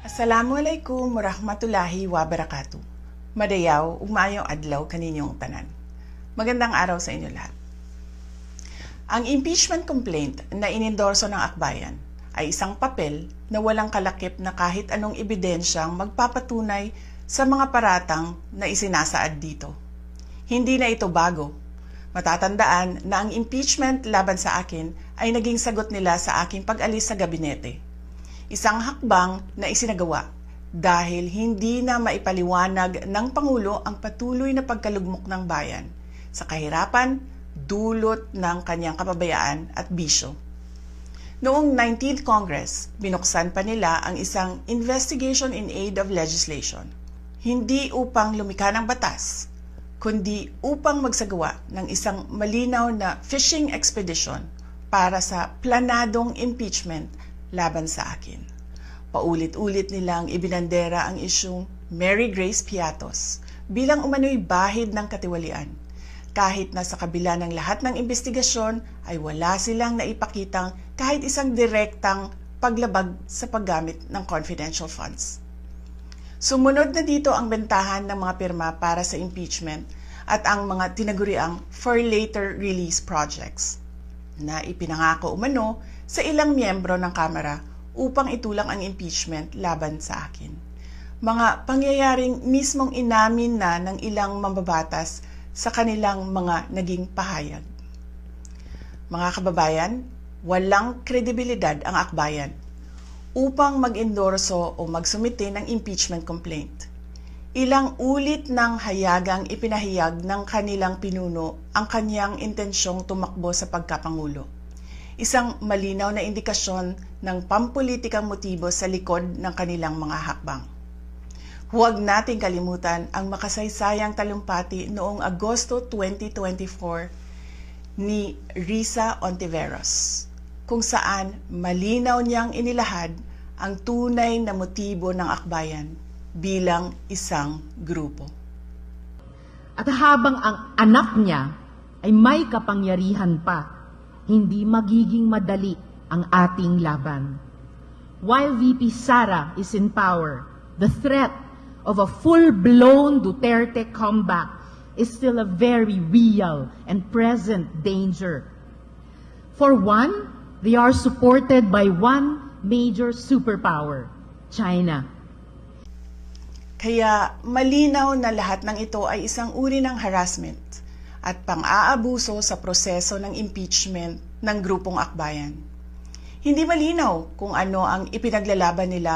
Assalamualaikum warahmatullahi wabarakatuh. Madayaw, ug maayong adlaw kaninyong tanan. Magandang araw sa inyo lahat. Ang impeachment complaint na inendorso ng akbayan ay isang papel na walang kalakip na kahit anong ebidensyang magpapatunay sa mga paratang na isinasaad dito. Hindi na ito bago. Matatandaan na ang impeachment laban sa akin ay naging sagot nila sa aking pag-alis sa gabinete. Isang hakbang na isinagawa dahil hindi na maipaliwanag ng Pangulo ang patuloy na pagkalugmok ng bayan sa kahirapan dulot ng kanyang kapabayaan at bisyo. Noong 19th Congress, binuksan pa nila ang isang Investigation in Aid of Legislation, hindi upang lumikha ng batas, kundi upang magsagawa ng isang malinaw na fishing expedition para sa planadong impeachment laban sa akin. Paulit-ulit nilang ibinandera ang isyung Mary Grace Piatos bilang umano'y bahid ng katiwalian. Kahit na sa kabila ng lahat ng investigasyon ay wala silang naipakitang kahit isang direktang paglabag sa paggamit ng confidential funds. Sumunod na dito ang bentahan ng mga pirma para sa impeachment at ang mga tinaguriang for later release projects na ipinangako umano sa ilang miyembro ng Kamara upang itulang ang impeachment laban sa akin. Mga pangyayaring mismong inamin na ng ilang mambabatas sa kanilang mga naging pahayag. Mga kababayan, walang kredibilidad ang akbayan upang mag-endorso o magsumite ng impeachment complaint. Ilang ulit ng hayagang ipinahayag ng kanilang pinuno ang kanyang intensyong tumakbo sa pagkapangulo. Isang malinaw na indikasyon ng pampulitikang motibo sa likod ng kanilang mga hakbang. Huwag nating kalimutan ang makasaysayang talumpati noong Agosto 2024 ni Risa Ontiveros, kung saan malinaw niyang inilahad ang tunay na motibo ng akbayan bilang isang grupo. At habang ang anak niya ay may kapangyarihan pa, hindi magiging madali ang ating laban. While VP Sara is in power, the threat of a full-blown Duterte comeback is still a very real and present danger. For one, they are supported by one major superpower, China. Kaya malinaw na lahat ng ito ay isang uri ng harassment at pang-aabuso sa proseso ng impeachment ng grupong akbayan. Hindi malinaw kung ano ang ipinaglalaban nila